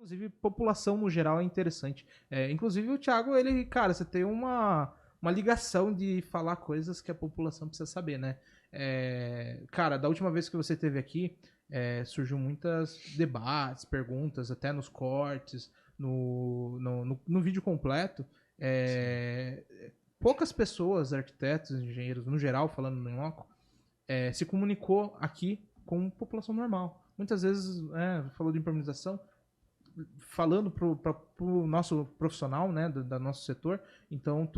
Inclusive, população no geral é interessante. Inclusive, o Thiago, ele, cara, você tem uma ligação de falar coisas que a população precisa saber, né? Cara, da última vez que você esteve aqui, surgiu muitos debates, perguntas, até nos cortes, no vídeo completo. Sim. É, Poucas pessoas, arquitetos, engenheiros, no geral, falando no Inloco, se comunicou aqui com população normal. Muitas vezes, falou de impermeabilização, falando pro nosso profissional, né, do nosso setor. Então,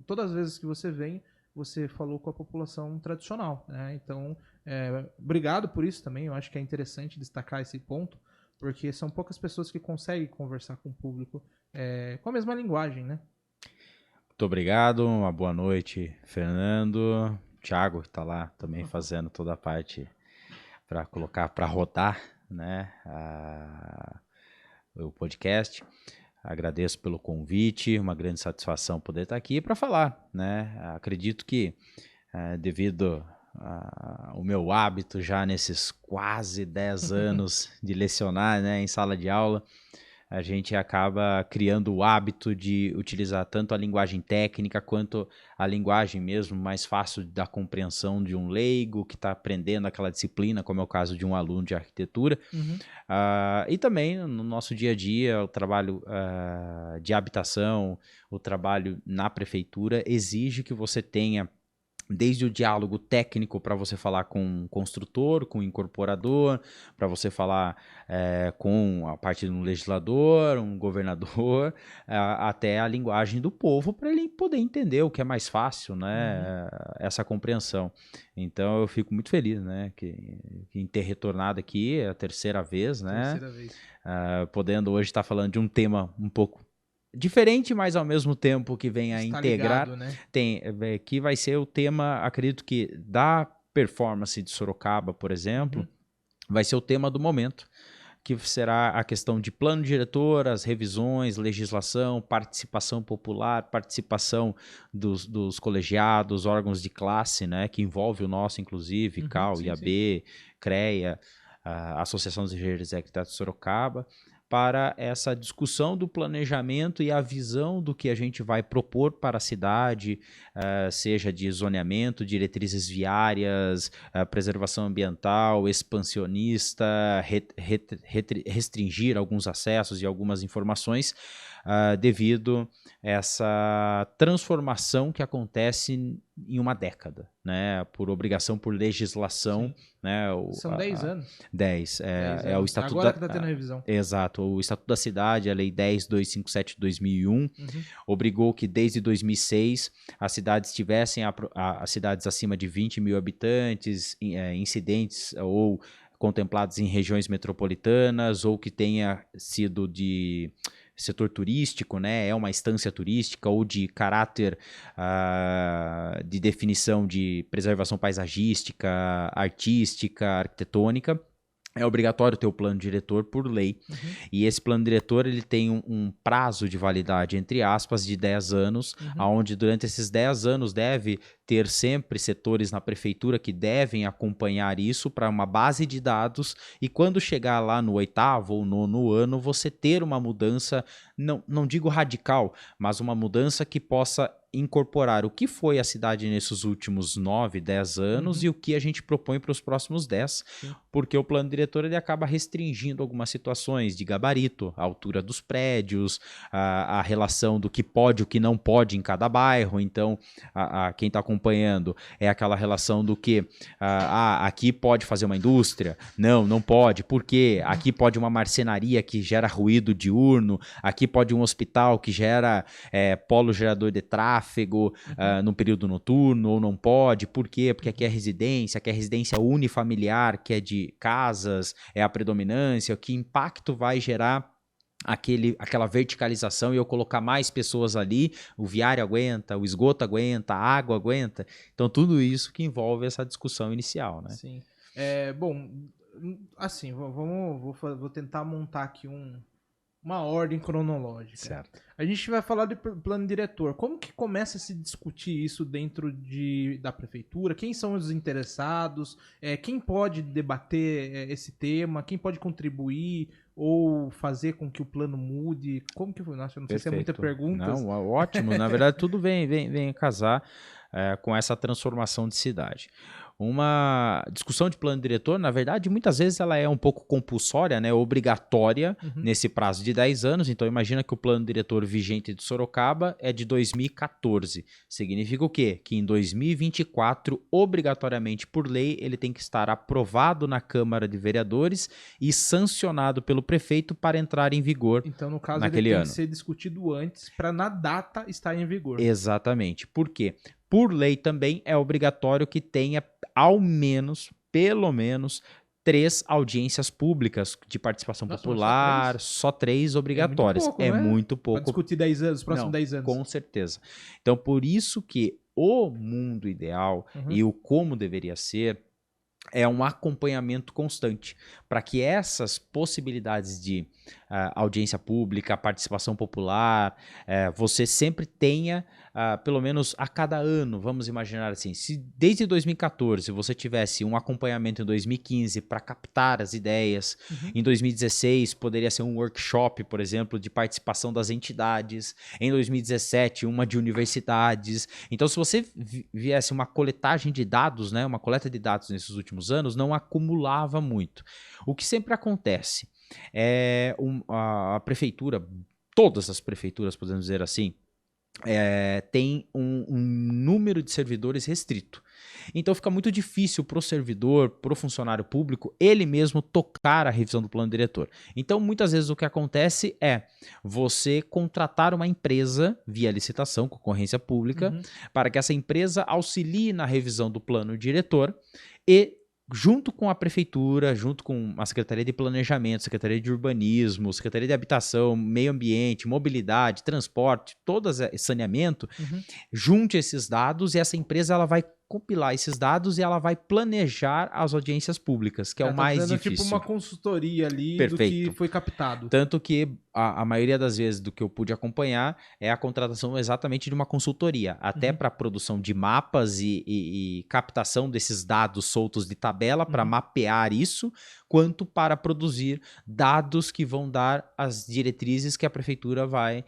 todas as vezes que você vem, você falou com a população tradicional, né? Então, obrigado por isso também. Eu acho que é interessante destacar esse ponto, porque são poucas pessoas que conseguem conversar com o público com a mesma linguagem, né? Muito obrigado, uma boa noite, Fernando. Thiago está lá também fazendo toda a parte para colocar para rodar, né, o podcast. Agradeço pelo convite, uma grande satisfação poder estar aqui para falar, né? Acredito que devido ao meu hábito já nesses quase 10 anos de lecionar, né, em sala de aula, a gente acaba criando o hábito de utilizar tanto a linguagem técnica quanto a linguagem mesmo mais fácil da compreensão de um leigo que está aprendendo aquela disciplina, como é o caso de um aluno de arquitetura. Uhum. E também no nosso dia a dia, o trabalho de habitação, o trabalho na prefeitura exige que você tenha desde o diálogo técnico para você falar com o construtor, com o incorporador, para você falar com a parte de um legislador, um governador, até a linguagem do povo, para ele poder entender o que é mais fácil, né, essa compreensão. Então eu fico muito feliz, né, em ter retornado aqui, é a terceira vez, né, Terceira vez. podendo hoje estar falando de um tema um pouco diferente, mas ao mesmo tempo que vem a Está integrar, ligado, né? que vai ser o tema, acredito que da performance de Sorocaba, por exemplo, Uhum. vai ser o tema do momento, que será a questão de plano diretor, as revisões, legislação, participação popular, participação dos colegiados, órgãos de classe, né, que envolve o nosso, inclusive, CAL, Sim, sim. IAB, CREA, a Associação dos Engenheiros e Arquitetos de Sorocaba, para essa discussão do planejamento e a visão do que a gente vai propor para a cidade, seja de zoneamento, diretrizes viárias, preservação ambiental, expansionista, restringir alguns acessos e algumas informações devido a essa transformação que acontece em uma década, né, por obrigação, por legislação, Sim. né, São 10 anos. 10, 10 é o anos. Estatuto Agora que tá tendo revisão. exato, o Estatuto da Cidade, a Lei 10.257 de 2001, Uhum. obrigou que desde 2006 as cidades tivessem, as cidades acima de 20 mil habitantes, incidentes ou contemplados em regiões metropolitanas ou que tenha sido de setor turístico, né, é uma estância turística ou de caráter de definição de preservação paisagística, artística, arquitetônica. É obrigatório ter o plano diretor por lei. Uhum. E esse plano diretor ele tem um prazo de validade, entre aspas, de 10 anos, Uhum. onde durante esses 10 anos deve ter sempre setores na prefeitura que devem acompanhar isso para uma base de dados e quando chegar lá no 8º ou 9º ano, você ter uma mudança, não digo radical, mas uma mudança que possa incorporar o que foi a cidade nesses últimos 9, 10 anos Uhum. e o que a gente propõe para os próximos 10, Sim. porque o plano diretor ele acaba restringindo algumas situações de gabarito, a altura dos prédios, a relação do que pode e o que não pode em cada bairro. Então, quem está acompanhando é aquela relação do que aqui pode fazer uma indústria, não pode, por quê? Aqui pode uma marcenaria que gera ruído diurno, aqui pode um hospital que gera polo gerador de tráfego no período noturno, ou não pode, por quê? Porque aqui é residência unifamiliar, que é de casas, é a predominância, que impacto vai gerar aquela verticalização e eu colocar mais pessoas ali, o viário aguenta, o esgoto aguenta, a água aguenta. Então, tudo isso que envolve essa discussão inicial, né? Sim. Bom, assim, vou tentar montar aqui uma ordem cronológica. Certo. A gente vai falar de plano diretor. Como que começa a se discutir isso dentro da prefeitura? Quem são os interessados? Quem pode debater esse tema? Quem pode contribuir ou fazer com que o plano mude? Como que foi? Nossa, eu não sei se é muita pergunta. Não, ótimo. Na verdade, tudo vem casar com essa transformação de cidade. Uma discussão de plano diretor, na verdade, muitas vezes ela é um pouco compulsória, né, obrigatória nesse prazo de 10 anos. Então, imagina que o plano diretor vigente de Sorocaba é de 2014. Significa o quê? Que em 2024, obrigatoriamente por lei, ele tem que estar aprovado na Câmara de Vereadores e sancionado pelo prefeito para entrar em vigor. Então, no caso, naquele ele tem ano. que ser discutido antes para na data estar em vigor. Exatamente. Por quê? Por lei também é obrigatório que tenha ao menos, pelo menos, 3 audiências públicas de participação popular, só 3 obrigatórias. É muito pouco. Para discutir 10 anos, os próximos 10 anos. Com certeza. Então, por isso que o mundo ideal e o como deveria ser é um acompanhamento constante para que essas possibilidades de audiência pública, participação popular, você sempre tenha, pelo menos a cada ano, vamos imaginar assim, se desde 2014 você tivesse um acompanhamento em 2015 para captar as ideias, em 2016 poderia ser um workshop, por exemplo, de participação das entidades, em 2017 uma de universidades. Então, se você viesse uma coletagem de dados, né, uma coleta de dados nesses últimos anos, não acumulava muito. O que sempre acontece é a prefeitura, todas as prefeituras, podemos dizer assim, tem um número de servidores restrito. Então fica muito difícil para o servidor, para o funcionário público, ele mesmo tocar a revisão do plano diretor. Então muitas vezes o que acontece é você contratar uma empresa via licitação, concorrência pública, para que essa empresa auxilie na revisão do plano diretor e junto com a prefeitura, junto com a Secretaria de Planejamento, Secretaria de Urbanismo, Secretaria de Habitação, Meio Ambiente, Mobilidade, Transporte, saneamento, junte esses dados e essa empresa ela vai compilar esses dados e ela vai planejar as audiências públicas, que é o mais difícil. Tipo uma consultoria ali do que foi captado. Tanto que a maioria das vezes do que eu pude acompanhar é a contratação exatamente de uma consultoria, até para a produção de mapas e captação desses dados soltos de tabela para mapear isso, quanto para produzir dados que vão dar as diretrizes que a prefeitura vai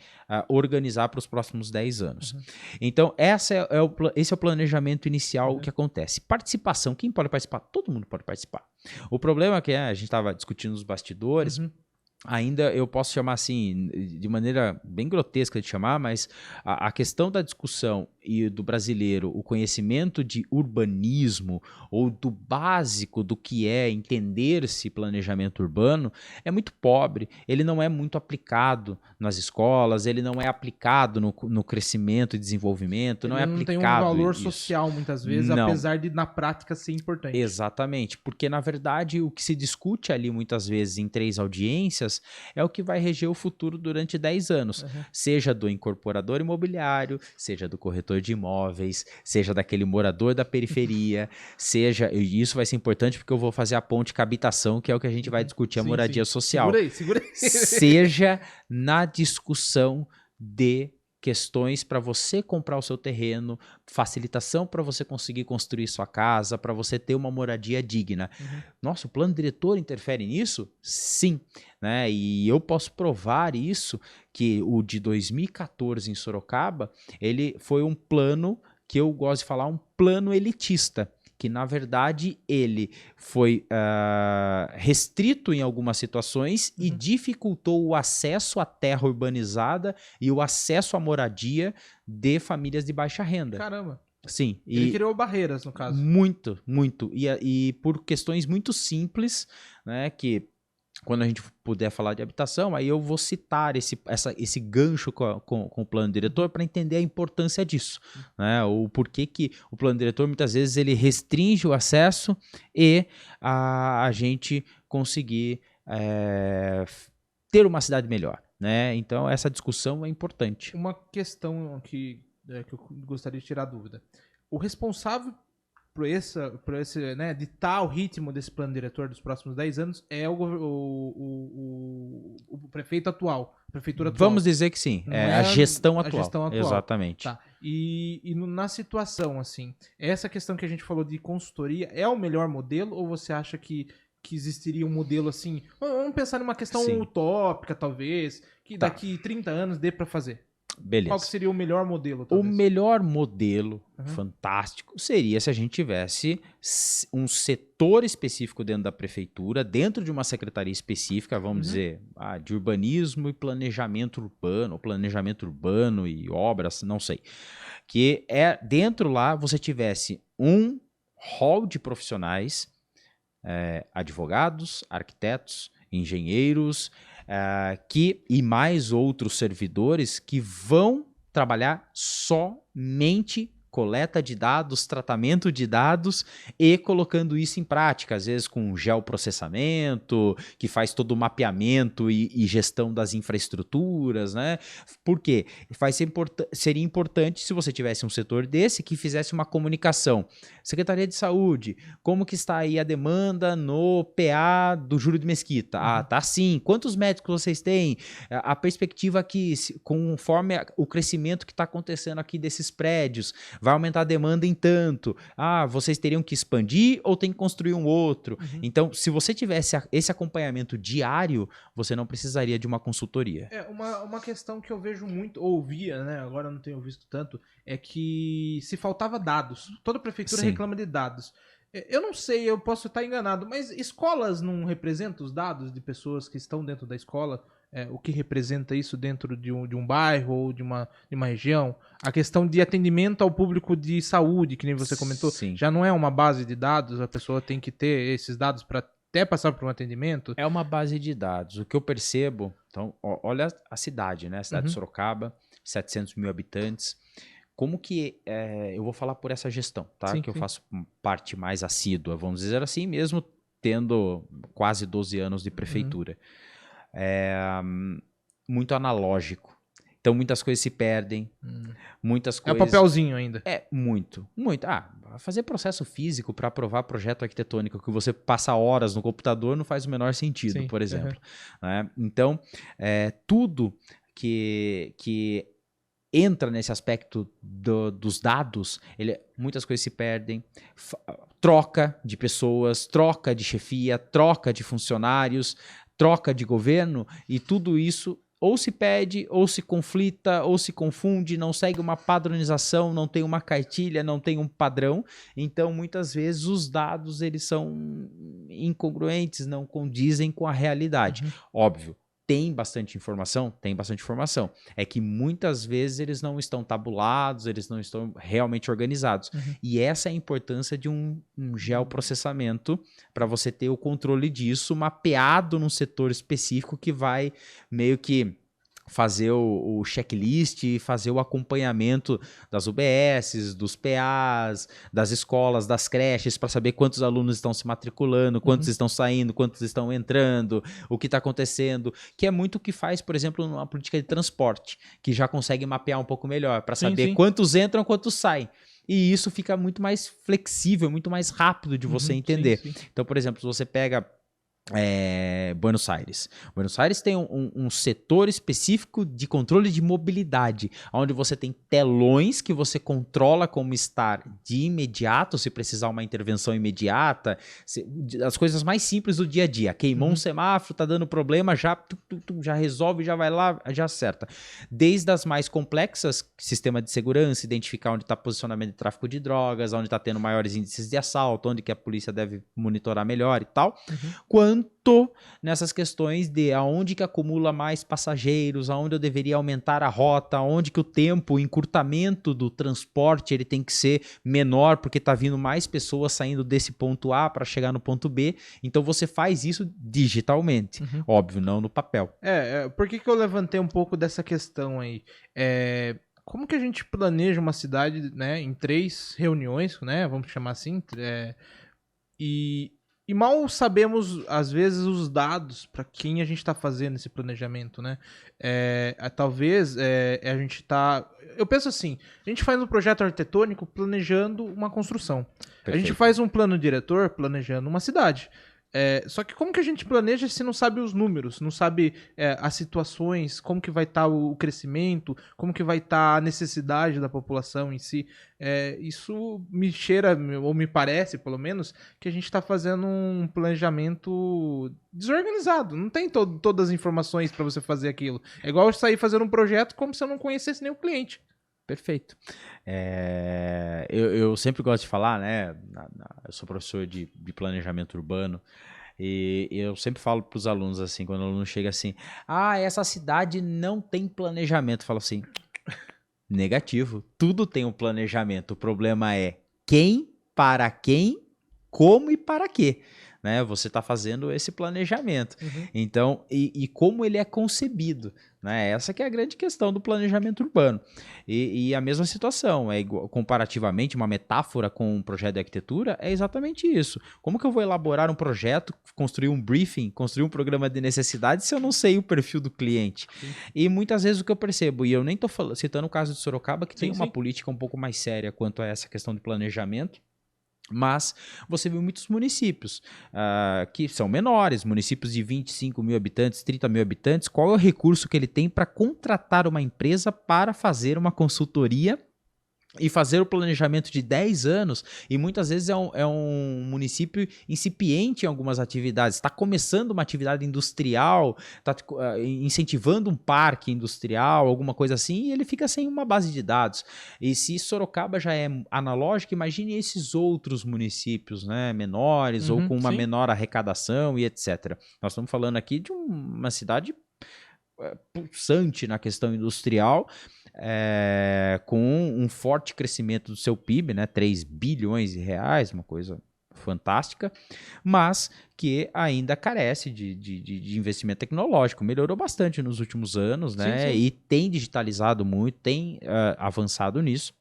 organizar para os próximos 10 anos. Então, esse é o planejamento inicial que acontece. Participação, quem pode participar? Todo mundo pode participar. O problema é que a gente estava discutindo nos bastidores, ainda eu posso chamar assim, de maneira bem grotesca de chamar, mas a questão da discussão e do brasileiro, o conhecimento de urbanismo ou do básico do que é entender-se planejamento urbano é muito pobre, ele não é muito aplicado nas escolas, ele não é aplicado no crescimento e desenvolvimento, não é aplicado. Não tem um valor social muitas vezes, apesar de na prática ser importante. Exatamente, porque na verdade o que se discute ali muitas vezes em 3 audiências é o que vai reger o futuro durante 10 anos, seja do incorporador imobiliário, seja do corretor de imóveis, seja daquele morador da periferia, seja, e isso vai ser importante porque eu vou fazer a ponte com a habitação, que é o que a gente vai discutir, a moradia social. Segura aí. Seja na discussão de questões para você comprar o seu terreno, facilitação para você conseguir construir sua casa, para você ter uma moradia digna. Nossa, o plano diretor interfere nisso? Sim, né? E eu posso provar isso, que o de 2014 em Sorocaba, ele foi um plano que eu gosto de falar, um plano elitista, que na verdade ele foi restrito em algumas situações e dificultou o acesso à terra urbanizada e o acesso à moradia de famílias de baixa renda. Caramba. Sim. Ele criou barreiras, no caso. Muito, muito. E por questões muito simples, né, que quando a gente puder falar de habitação, aí eu vou citar esse gancho com o plano diretor para entender a importância disso, né? O porquê que o plano diretor muitas vezes ele restringe o acesso e a gente conseguir ter uma cidade melhor, né? Então essa discussão é importante. Uma questão que eu gostaria de tirar dúvida. O responsável por esse né, ditar o ritmo desse plano diretor dos próximos 10 anos é o prefeito atual, a prefeitura atual. Vamos dizer que sim, Não a gestão a atual. gestão atual. Exatamente. Tá. Na situação, assim, essa questão que a gente falou de consultoria é o melhor modelo ou você acha que existiria um modelo assim? Vamos pensar numa questão Sim. utópica, talvez, que Tá. daqui 30 anos dê para fazer. Beleza. Qual que seria o melhor modelo, O talvez? melhor modelo fantástico seria se a gente tivesse um setor específico dentro da prefeitura, dentro de uma secretaria específica, vamos dizer, de urbanismo e planejamento urbano e obras, não sei. Que dentro lá você tivesse um hall de profissionais, advogados, arquitetos, engenheiros, e mais outros servidores que vão trabalhar somente coleta de dados, tratamento de dados e colocando isso em prática, às vezes com geoprocessamento, que faz todo o mapeamento e gestão das infraestruturas, né? Por quê? Seria importante se você tivesse um setor desse que fizesse uma comunicação. Secretaria de Saúde, como que está aí a demanda no PA do Júlio de Mesquita? Tá assim. Quantos médicos vocês têm? A perspectiva aqui, conforme o crescimento que está acontecendo aqui desses prédios, vai aumentar a demanda em tanto. Vocês teriam que expandir ou tem que construir um outro? Então, se você tivesse esse acompanhamento diário, você não precisaria de uma consultoria. Uma questão que eu vejo muito, ouvia, né? Agora eu não tenho visto tanto, é que se faltava dados. Toda prefeitura reclama de dados. Eu não sei, eu posso estar enganado, mas escolas não representam os dados de pessoas que estão dentro da escola? O que representa isso dentro de um bairro ou de uma região? A questão de atendimento ao público de saúde, que nem você comentou, já não é uma base de dados? A pessoa tem que ter esses dados para até passar por um atendimento? É uma base de dados. O que eu percebo, então, olha a cidade, né? A cidade de Sorocaba, 700 mil habitantes. Como que, eu vou falar por essa gestão, tá? Eu faço parte mais assídua, vamos dizer assim, mesmo tendo quase 12 anos de prefeitura. Muito analógico. Então, muitas coisas se perdem. Muitas coisas... É papelzinho ainda. Muito. Fazer processo físico para aprovar projeto arquitetônico que você passa horas no computador não faz o menor sentido, por exemplo. Né? Então, tudo que entra nesse aspecto dos dados, muitas coisas se perdem. Troca de pessoas, troca de chefia, troca de funcionários, troca de governo, e tudo isso ou se perde, ou se conflita, ou se confunde, não segue uma padronização, não tem uma cartilha, não tem um padrão. Então, muitas vezes, os dados eles são incongruentes, não condizem com a realidade. Óbvio, tem bastante informação? Tem bastante informação. É que muitas vezes eles não estão tabulados, eles não estão realmente organizados. E essa é a importância de um geoprocessamento para você ter o controle disso mapeado num setor específico que vai meio que fazer o checklist e fazer o acompanhamento das UBSs, dos PAs, das escolas, das creches, para saber quantos alunos estão se matriculando, quantos estão saindo, quantos estão entrando, o que está acontecendo, que é muito o que faz, por exemplo, numa política de transporte, que já consegue mapear um pouco melhor, para saber quantos entram, quantos saem. E isso fica muito mais flexível, muito mais rápido de você entender. Então, por exemplo, se você pega Buenos Aires. Buenos Aires tem um setor específico de controle de mobilidade, onde você tem telões que você controla como estar de imediato, se precisar uma intervenção imediata, as coisas mais simples do dia a dia. Queimou um semáforo, tá dando problema, já resolve, já vai lá, já acerta. Desde as mais complexas, sistema de segurança, identificar onde está posicionamento de tráfico de drogas, onde está tendo maiores índices de assalto, onde que a polícia deve monitorar melhor e tal, quanto nessas questões de aonde que acumula mais passageiros, aonde eu deveria aumentar a rota, aonde que o tempo, o encurtamento do transporte ele tem que ser menor, porque está vindo mais pessoas saindo desse ponto A para chegar no ponto B. Então você faz isso digitalmente, óbvio, não no papel. Por que eu levantei um pouco dessa questão aí? Como que a gente planeja uma cidade, né, em 3 reuniões, né, vamos chamar assim, e mal sabemos, às vezes, os dados para quem a gente está fazendo esse planejamento, né? Talvez a gente está... Eu penso assim, a gente faz um projeto arquitetônico planejando uma construção. Perfeito. A gente faz um plano diretor planejando uma cidade. Só que como que a gente planeja se não sabe os números, não sabe as situações, como que vai estar o crescimento, como que vai estar a necessidade da população em si? Isso me cheira, ou me parece, pelo menos, que a gente está fazendo um planejamento desorganizado. Não tem todas as informações para você fazer aquilo. É igual eu sair fazendo um projeto como se eu não conhecesse nem o cliente. Perfeito. Eu sempre gosto de falar, né? Eu sou professor de planejamento urbano e eu sempre falo para os alunos assim, quando o aluno chega assim, essa cidade não tem planejamento. Eu falo assim, negativo, tudo tem um planejamento. O problema é quem, para quem, como e para quê. Né? Você está fazendo esse planejamento. Uhum. Então, e como ele é concebido. Né? Essa que é a grande questão do planejamento urbano. E a mesma situação, comparativamente, uma metáfora com um projeto de arquitetura é exatamente isso. Como que eu vou elaborar um projeto, construir um briefing, construir um programa de necessidade se eu não sei o perfil do cliente? Sim. E muitas vezes o que eu percebo, e eu nem estou citando o caso de Sorocaba, que tem uma política um pouco mais séria quanto a essa questão de planejamento, mas você viu muitos municípios que são menores, municípios de 25 mil habitantes, 30 mil habitantes. Qual é o recurso que ele tem para contratar uma empresa para fazer uma consultoria e fazer o planejamento de 10 anos? E muitas vezes é um município incipiente em algumas atividades, está começando uma atividade industrial, está incentivando um parque industrial, alguma coisa assim, e ele fica sem uma base de dados. E se Sorocaba já é analógico, imagine esses outros municípios, né, menores, ou com uma menor arrecadação e etc. Nós estamos falando aqui de uma cidade pulsante na questão industrial, com um forte crescimento do seu PIB, né, 3 bilhões de reais, uma coisa fantástica, mas que ainda carece de investimento tecnológico. Melhorou bastante nos últimos anos, né, sim. E tem digitalizado muito, tem avançado nisso.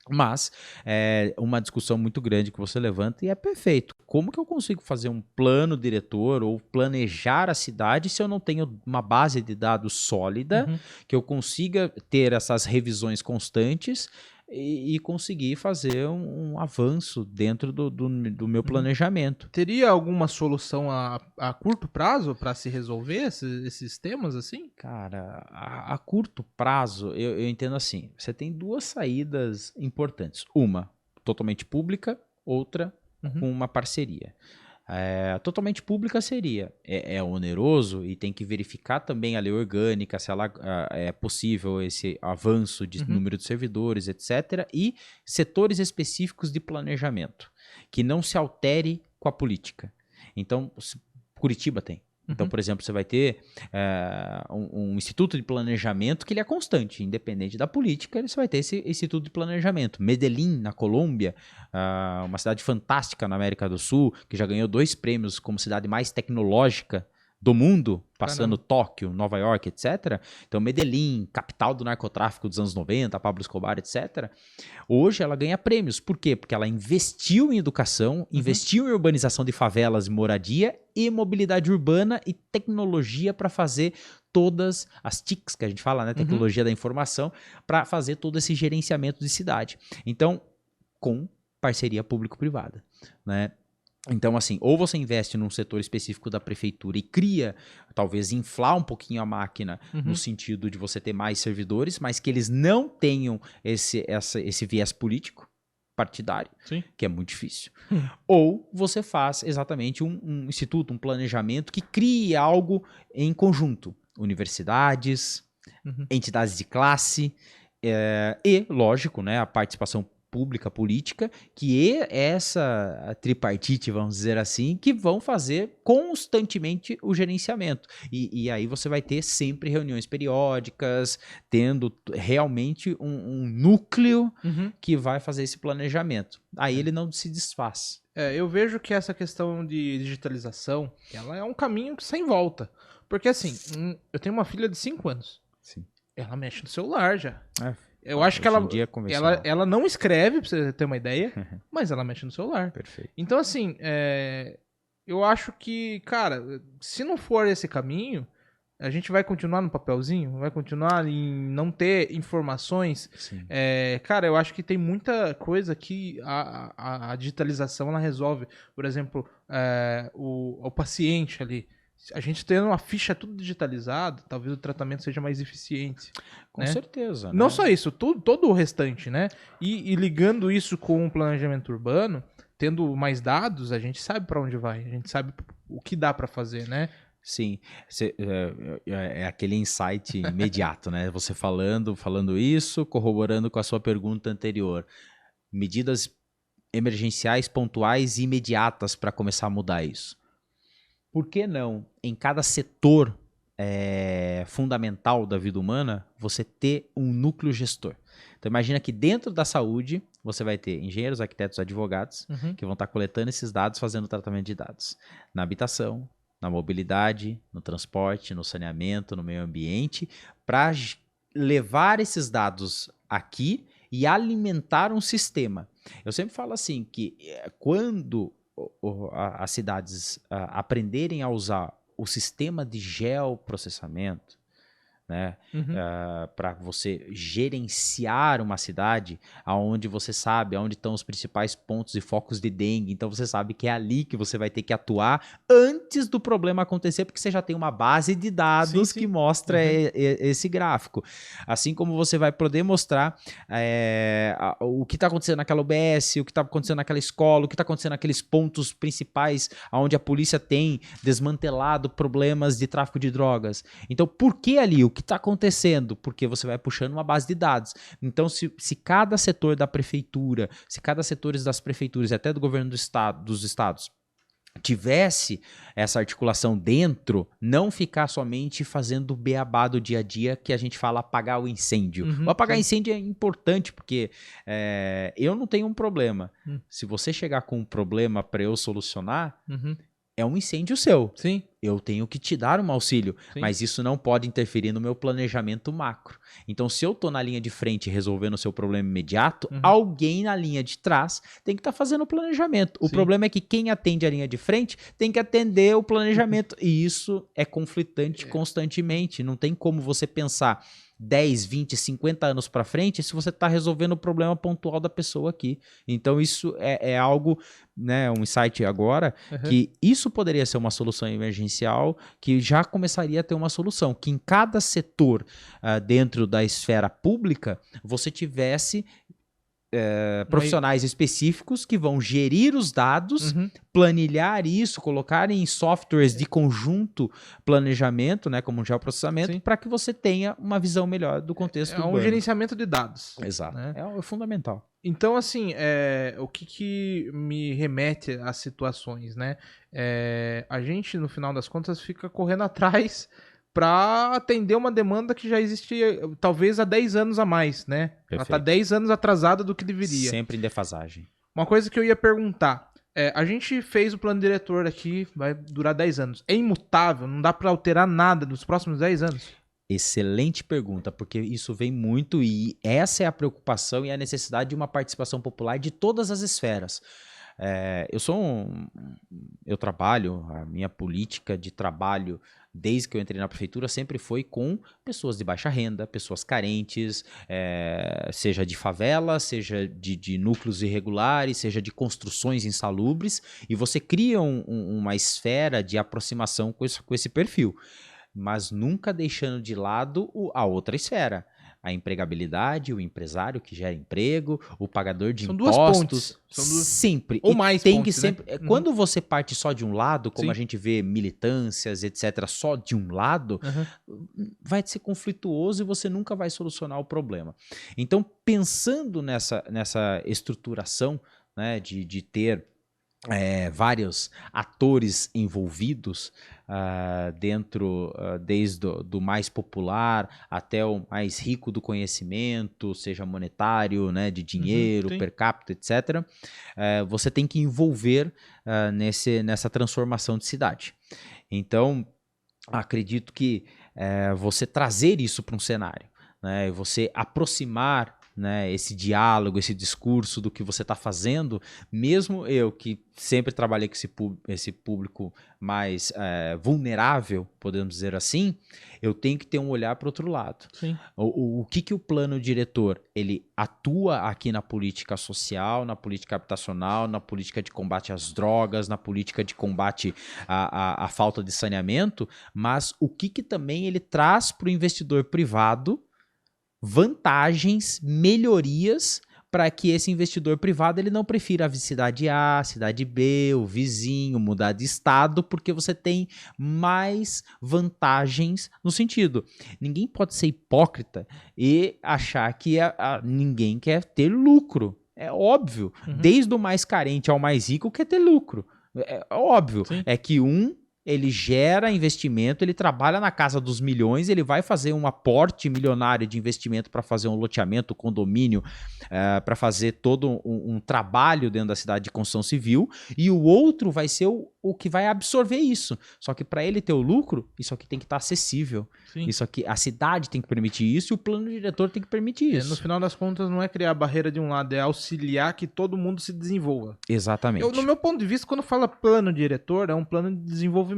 Mas é uma discussão muito grande que você levanta e é perfeito. Como que eu consigo fazer um plano diretor ou planejar a cidade se eu não tenho uma base de dados sólida, que eu consiga ter essas revisões constantes e conseguir fazer um avanço dentro do meu planejamento? Teria alguma solução a curto prazo para se resolver esses temas assim? Cara, a curto prazo, eu entendo assim, você tem duas saídas importantes. Uma totalmente pública, outra com uma parceria. Totalmente pública seria, é oneroso e tem que verificar também a lei orgânica, se ela é possível esse avanço de número de servidores, etc. E setores específicos de planejamento, que não se altere com a política. Então, Curitiba tem. Então, por exemplo, você vai ter um instituto de planejamento que ele é constante, independente da política, você vai ter esse instituto de planejamento. Medellín, na Colômbia, uma cidade fantástica na América do Sul, que já ganhou 2 prêmios como cidade mais tecnológica do mundo, passando Tóquio, Nova York, etc. Então, Medellín, capital do narcotráfico dos anos 90, Pablo Escobar, etc. Hoje ela ganha prêmios. Por quê? Porque ela investiu em educação, investiu em urbanização de favelas e moradia e mobilidade urbana e tecnologia para fazer todas as TICs, que a gente fala, né? Tecnologia da informação, para fazer todo esse gerenciamento de cidade. Então, com parceria público-privada, né? Então, assim, ou você investe num setor específico da prefeitura e cria, talvez inflar um pouquinho a máquina no sentido de você ter mais servidores, mas que eles não tenham esse viés político, partidário, que é muito difícil. Ou você faz exatamente um instituto, um planejamento que crie algo em conjunto. Universidades, entidades de classe e, lógico, né, a participação pública, política, que é essa tripartite, vamos dizer assim, que vão fazer constantemente o gerenciamento. E aí você vai ter sempre reuniões periódicas, tendo realmente um núcleo que vai fazer esse planejamento. Aí ele não se desfaz. Eu vejo que essa questão de digitalização, ela é um caminho sem volta. Porque assim, eu tenho uma filha de 5 anos. Sim. Ela mexe no celular já. Eu acho que ela não escreve, pra você ter uma ideia, mas ela mexe no celular. Perfeito. Então, assim, eu acho que, cara, se não for esse caminho, A gente vai continuar no papelzinho? Vai continuar em não ter informações? Sim. Cara, eu acho que tem muita coisa que a digitalização ela resolve. Por exemplo, o paciente ali. A gente tendo uma ficha tudo digitalizada, talvez o tratamento seja mais eficiente. Com né? certeza. Não né? só isso, todo o restante, né? E ligando isso com o planejamento urbano, tendo mais dados, a gente sabe para onde vai, a gente sabe o que dá para fazer, né? Sim, é aquele insight imediato, né? Você falando isso, corroborando com a sua pergunta anterior. Medidas emergenciais, pontuais e imediatas para começar a mudar isso. Por que não, em cada setor fundamental da vida humana, você ter um núcleo gestor? Então imagina que dentro da saúde, você vai ter engenheiros, arquitetos, advogados, que vão estar coletando esses dados, fazendo o tratamento de dados. Na habitação, na mobilidade, no transporte, no saneamento, no meio ambiente, para levar esses dados aqui e alimentar um sistema. Eu sempre falo assim, que quando as cidades aprenderem a usar o sistema de geoprocessamento, né, para você gerenciar uma cidade aonde você sabe aonde estão os principais pontos e focos de dengue, então você sabe que é ali que você vai ter que atuar antes do problema acontecer, porque você já tem uma base de dados que mostra esse gráfico, assim como você vai poder mostrar o que está acontecendo naquela UBS, o que está acontecendo naquela escola, o que está acontecendo naqueles pontos principais onde a polícia tem desmantelado problemas de tráfico de drogas. Então, por que ali? O que está acontecendo? Porque você vai puxando uma base de dados. Então, se cada setor da prefeitura, se cada setor das prefeituras e até do governo dos estados tivesse essa articulação dentro, não ficar somente fazendo o beabá do dia a dia, que a gente fala apagar o incêndio. O apagar incêndio é importante, porque eu não tenho um problema. Se você chegar com um problema para eu solucionar, é um incêndio seu. Sim. Eu tenho que te dar um auxílio, mas isso não pode interferir no meu planejamento macro. Então, se eu estou na linha de frente resolvendo o seu problema imediato, alguém na linha de trás tem que estar fazendo o planejamento. O problema é que quem atende a linha de frente tem que atender o planejamento. E isso é conflitante constantemente. Não tem como você pensar 10, 20, 50 anos para frente se você está resolvendo o problema pontual da pessoa aqui. Então isso é algo, né, um insight agora, que isso poderia ser uma solução emergencial que já começaria a ter uma solução, que em cada setor dentro da esfera pública você tivesse profissionais específicos que vão gerir os dados, planilhar isso, colocar em softwares de conjunto planejamento, né, como geoprocessamento, para que você tenha uma visão melhor do contexto urbano. Um gerenciamento de dados. Exato. Né? É fundamental. Então, assim, o que me remete às situações, né? A gente, no final das contas, fica correndo atrás para atender uma demanda que já existia talvez há 10 anos a mais, né? Perfeito. Ela está 10 anos atrasada do que deveria. Sempre em defasagem. Uma coisa que eu ia perguntar, a gente fez o plano diretor aqui, vai durar 10 anos. É imutável? Não dá para alterar nada nos próximos 10 anos? Excelente pergunta, porque isso vem muito e essa é a preocupação e a necessidade de uma participação popular de todas as esferas. Eu trabalho, a minha política de trabalho desde que eu entrei na prefeitura sempre foi com pessoas de baixa renda, pessoas carentes, seja de favela, seja de núcleos irregulares, seja de construções insalubres, e você cria uma esfera de aproximação com esse perfil, mas nunca deixando de lado a outra esfera. A empregabilidade, o empresário que gera emprego, o pagador de impostos. São duas pontes. Sempre. Ou mais tem pontes, que sempre. Né? Quando você parte só de um lado, como Sim. a gente vê militâncias, etc., só de um lado, vai ser conflituoso e você nunca vai solucionar o problema. Então, pensando nessa estruturação, né, de ter vários atores envolvidos dentro, desde do mais popular até o mais rico do conhecimento, seja monetário, né, de dinheiro, per capita, etc. Você tem que envolver nessa transformação de cidade. Então, acredito que você trazer isso para um cenário, né, você aproximar né, esse diálogo, esse discurso do que você está fazendo, mesmo eu que sempre trabalhei com esse público mais vulnerável, podemos dizer assim, eu tenho que ter um olhar para o outro lado. Sim. O que o plano diretor, ele atua aqui na política social, na política habitacional, na política de combate às drogas, na política de combate à falta de saneamento, mas o que também ele traz para o investidor privado vantagens, melhorias para que esse investidor privado ele não prefira a cidade A, a cidade B, o vizinho, mudar de estado, porque você tem mais vantagens no sentido. Ninguém pode ser hipócrita e achar que ninguém quer ter lucro. É óbvio. Desde o mais carente ao mais rico quer ter lucro. É óbvio. Sim. É que ele gera investimento, ele trabalha na casa dos milhões, ele vai fazer um aporte milionário de investimento para fazer um loteamento, condomínio, para fazer todo um trabalho dentro da cidade de construção civil, e o outro vai ser o que vai absorver isso. Só que para ele ter o lucro, isso aqui tem que estar acessível. Sim. Isso aqui, a cidade tem que permitir isso e o plano diretor tem que permitir isso. No final das contas, não é criar barreira de um lado, é auxiliar que todo mundo se desenvolva. Exatamente. No meu ponto de vista, quando fala plano diretor, é um plano de desenvolvimento.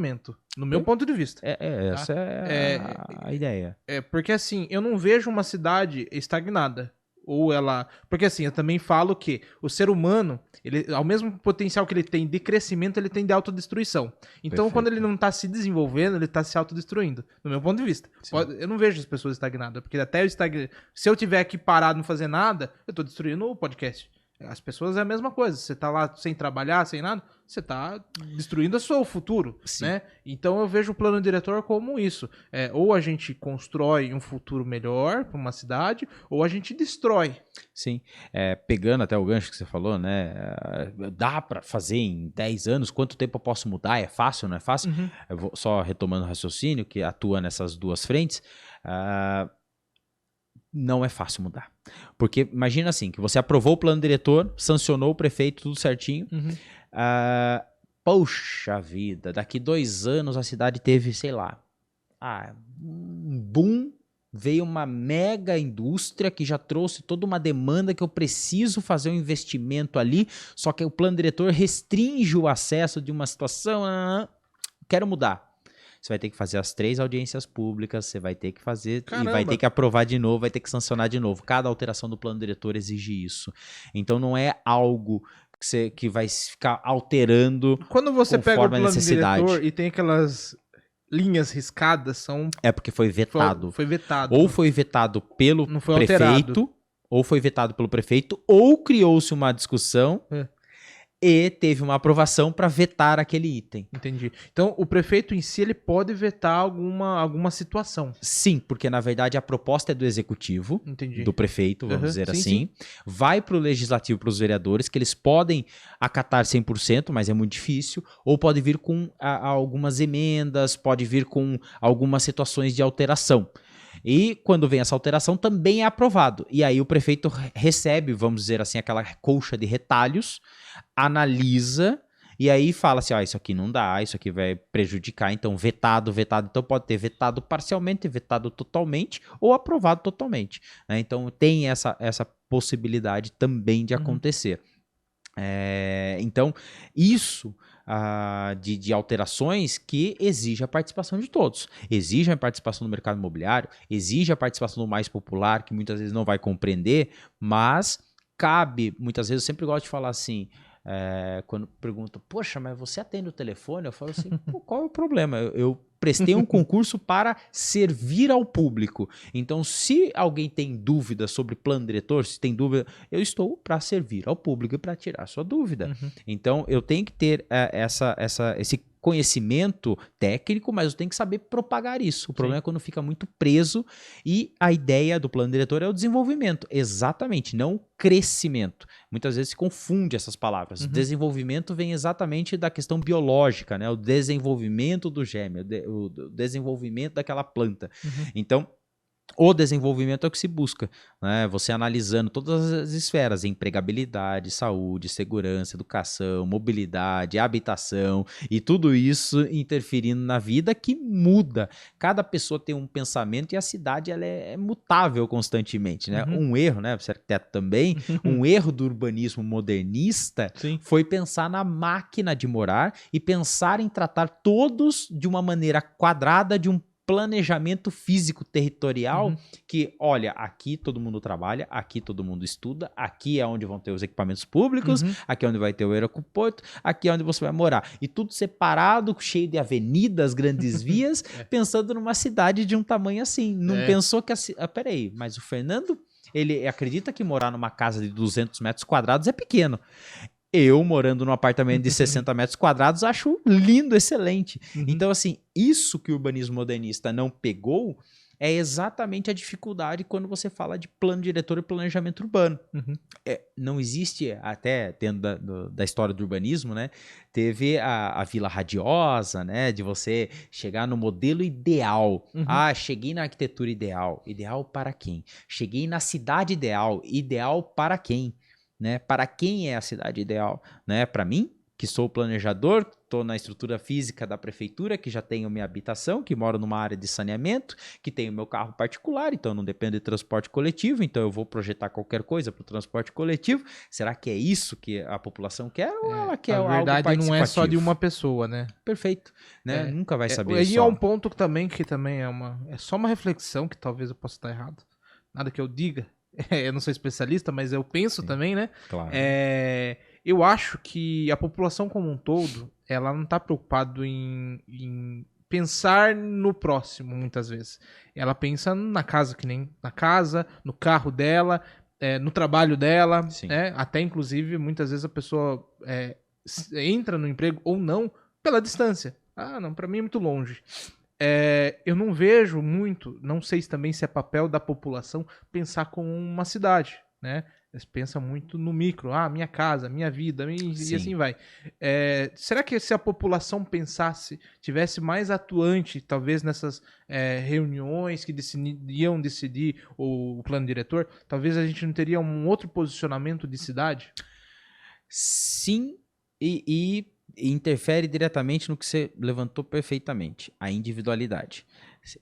No meu ponto de vista. Essa é a ideia. Porque assim, eu não vejo uma cidade estagnada. Ou ela... Porque assim, eu também falo que o ser humano, ele, ao mesmo potencial que ele tem de crescimento, ele tem de autodestruição. Então, Perfeito. quando ele não tá se desenvolvendo, ele tá se autodestruindo. No meu ponto de vista. Eu não vejo as pessoas estagnadas. Porque até se eu tiver aqui parado não fazer nada, eu tô destruindo o podcast. As pessoas é a mesma coisa. Você tá lá sem trabalhar, sem nada, você tá destruindo o seu futuro, né? Então eu vejo o plano diretor como isso. Ou a gente constrói um futuro melhor para uma cidade, ou a gente destrói. Sim. Pegando até o gancho que você falou, né? Dá para fazer em 10 anos? Quanto tempo eu posso mudar? É fácil, não é fácil? Eu vou só retomando o raciocínio, que atua nessas duas frentes. Não é fácil mudar. Porque imagina assim, que você aprovou o plano diretor, sancionou o prefeito, tudo certinho. Poxa vida, daqui 2 anos a cidade teve, sei lá, um boom, veio uma mega indústria que já trouxe toda uma demanda que eu preciso fazer um investimento ali, só que o plano diretor restringe o acesso de uma situação, quero mudar. Você vai ter que fazer as 3 audiências públicas, você vai ter que fazer e vai ter que aprovar de novo, vai ter que sancionar de novo. Cada alteração do plano diretor exige isso. Então não é algo que vai ficar alterando quando você pega o plano necessidade. Diretor e tem aquelas linhas riscadas, é porque foi vetado. Foi vetado. Ou foi vetado pelo prefeito, alterado. ou foi vetado pelo prefeito, ou criou-se uma discussão e teve uma aprovação para vetar aquele item. Entendi. Então, o prefeito em si, ele pode vetar alguma situação. Sim, porque na verdade a proposta é do executivo, do prefeito, vamos dizer assim. Sim. Vai para o legislativo, para os vereadores, que eles podem acatar 100%, mas é muito difícil, ou pode vir com algumas emendas, pode vir com algumas situações de alteração. E quando vem essa alteração, também é aprovado. E aí o prefeito recebe, vamos dizer assim, aquela colcha de retalhos, analisa e aí fala assim, isso aqui não dá, isso aqui vai prejudicar, então vetado. Então pode ter vetado parcialmente, vetado totalmente ou aprovado totalmente. Né? Então tem essa possibilidade também de acontecer. Então isso... de alterações que exige a participação de todos. Exige a participação do mercado imobiliário, exige a participação do mais popular, que muitas vezes não vai compreender, mas cabe, muitas vezes, eu sempre gosto de falar assim, quando perguntam, poxa, mas você atende o telefone? Eu falo assim, qual é o problema? Eu prestei um concurso para servir ao público. Então, se alguém tem dúvida sobre plano diretor, se tem dúvida, eu estou para servir ao público e para tirar sua dúvida. Então, eu tenho que ter esse conhecimento técnico, mas eu tenho que saber propagar isso. O problema é quando fica muito preso e a ideia do plano diretor é o desenvolvimento. Exatamente, não o crescimento. Muitas vezes se confunde essas palavras. Desenvolvimento vem exatamente da questão biológica, né? O desenvolvimento do gêmeo, o desenvolvimento daquela planta. Então, O desenvolvimento é o que se busca, né? Você analisando todas as esferas, empregabilidade, saúde, segurança, educação, mobilidade, habitação e tudo isso interferindo na vida que muda. Cada pessoa tem um pensamento e a cidade ela é mutável constantemente, né? Um erro, né? Você é arquiteto também, um erro do urbanismo modernista foi pensar na máquina de morar e pensar em tratar todos de uma maneira quadrada, de um planejamento físico territorial que, olha, aqui todo mundo trabalha, aqui todo mundo estuda, aqui é onde vão ter os equipamentos públicos, aqui é onde vai ter o aeroporto, aqui é onde você vai morar. E tudo separado, cheio de avenidas, grandes vias, pensando numa cidade de um tamanho assim. Não pensou que... peraí, mas o Fernando, ele acredita que morar numa casa de 200 metros quadrados é pequeno. Eu, morando num apartamento de 60 metros quadrados, acho lindo, excelente. Então, assim, isso que o urbanismo modernista não pegou é exatamente a dificuldade quando você fala de plano diretor e planejamento urbano. Não existe, até dentro da história do urbanismo, né? Teve a Vila Radiosa, né? De você chegar no modelo ideal. Cheguei na arquitetura ideal. Ideal para quem? Cheguei na cidade ideal. Ideal para quem? Né? Para quem é a cidade ideal? Né? Para mim, que sou o planejador, estou na estrutura física da prefeitura, que já tenho minha habitação, que moro numa área de saneamento, que tenho meu carro particular, então não dependo de transporte coletivo, então eu vou projetar qualquer coisa para o transporte coletivo. Será que é isso que a população quer ou ela quer algo participativo? A verdade não é só de uma pessoa, né? Perfeito. Né? Nunca vai saber aí só. É um ponto que também é só uma reflexão, que talvez eu possa estar errado. Nada que eu diga. Eu não sou especialista, mas eu penso também, né? Claro. Eu acho que a população como um todo, ela não está preocupada em pensar no próximo, muitas vezes. Ela pensa na casa, que nem na casa, no carro dela, no trabalho dela, né? Até inclusive, muitas vezes a pessoa entra no emprego ou não pela distância. Ah, não, para mim é muito longe. Eu não vejo muito, não sei também se é papel da população pensar como uma cidade, né? Eles pensam muito no micro, minha casa, minha vida, e assim vai. Será que se a população pensasse, tivesse mais atuante, talvez nessas reuniões que iam decidir o plano diretor, talvez a gente não teria um outro posicionamento de cidade? Sim, e interfere diretamente no que você levantou perfeitamente, a individualidade.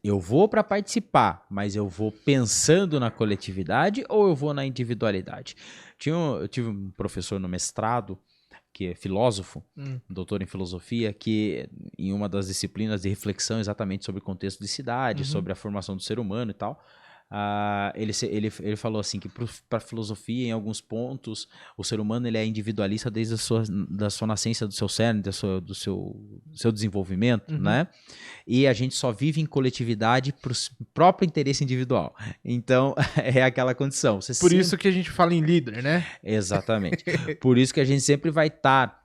Eu vou para participar, mas eu vou pensando na coletividade ou eu vou na individualidade? Eu tive um professor no mestrado, que é filósofo, doutor em filosofia, que em uma das disciplinas de reflexão exatamente sobre o contexto de cidade, sobre a formação do ser humano e tal, ele falou assim que para a filosofia, em alguns pontos, o ser humano ele é individualista desde da sua nascença, do seu cerne, do seu desenvolvimento, né? E a gente só vive em coletividade por próprio interesse individual. Então, é aquela condição. Por isso que a gente fala em líder, né? Exatamente. Por isso que a gente sempre vai estar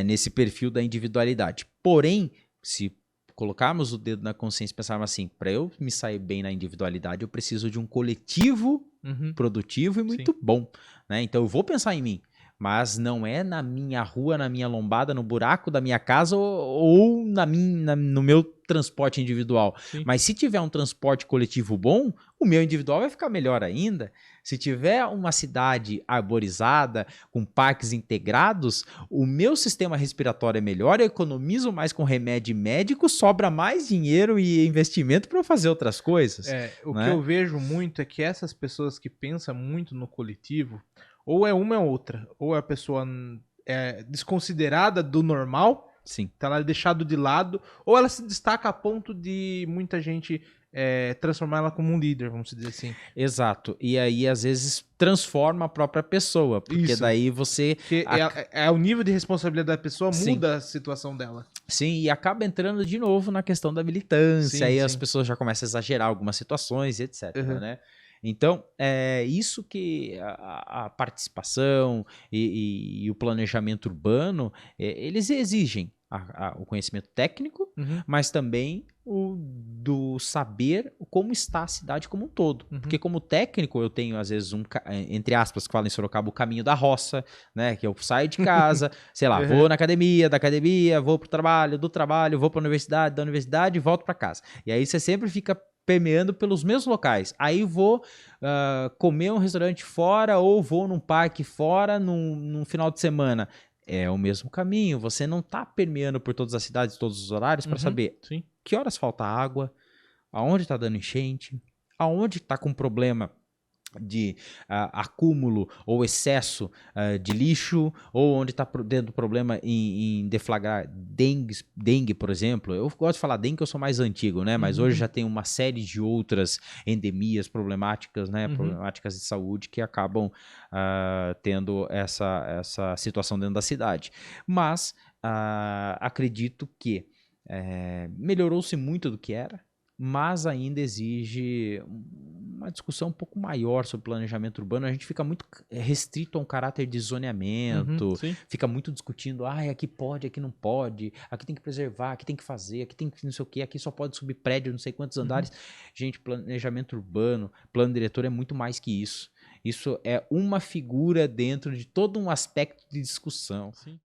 nesse perfil da individualidade. Porém, se colocarmos o dedo na consciência e pensarmos assim, para eu me sair bem na individualidade, eu preciso de um coletivo produtivo e muito bom, né? Então eu vou pensar em mim, mas não é na minha rua, na minha lombada, no buraco da minha casa ou no meu transporte individual. Mas se tiver um transporte coletivo bom, o meu individual vai ficar melhor ainda. Se tiver uma cidade arborizada, com parques integrados, o meu sistema respiratório é melhor, eu economizo mais com remédio médico, sobra mais dinheiro e investimento para eu fazer outras coisas. O que eu vejo muito é que essas pessoas que pensam muito no coletivo, ou é uma ou outra, ou a pessoa é desconsiderada do normal, tá ela é deixado de lado, ou ela se destaca a ponto de muita gente transformar ela como um líder, vamos dizer assim. Exato. E aí, às vezes, transforma a própria pessoa, porque daí você... Porque o nível de responsabilidade da pessoa muda a situação dela. Sim, e acaba entrando de novo na questão da militância, aí as pessoas já começam a exagerar algumas situações, etc, né? Então, é isso que a participação e o planejamento urbano, eles exigem o conhecimento técnico, mas também do saber como está a cidade como um todo. Porque como técnico eu tenho, às vezes, entre aspas, que fala em Sorocaba, o caminho da roça, né? Que eu saio de casa, sei lá, vou na academia, da academia, vou pro trabalho, do trabalho, vou pra universidade, da universidade e volto para casa. E aí você sempre fica permeando pelos mesmos locais. Aí vou comer um restaurante fora ou vou num parque fora num final de semana. É o mesmo caminho. Você não está permeando por todas as cidades, todos os horários para saber Sim. que horas falta água, aonde está dando enchente, aonde está com problema de acúmulo ou excesso de lixo, ou onde está tendo problema em deflagrar dengue, por exemplo. Eu gosto de falar dengue que eu sou mais antigo, né? Mas hoje já tem uma série de outras endemias problemáticas, né? Problemáticas de saúde que acabam tendo essa situação dentro da cidade. Mas acredito que melhorou-se muito do que era, mas ainda exige uma discussão um pouco maior sobre planejamento urbano. A gente fica muito restrito a um caráter de zoneamento, fica muito discutindo, aqui pode, aqui não pode, aqui tem que preservar, aqui tem que fazer, aqui tem que não sei o quê, aqui só pode subir prédio, não sei quantos andares. Gente, planejamento urbano, plano diretor é muito mais que isso. Isso é uma figura dentro de todo um aspecto de discussão. Sim.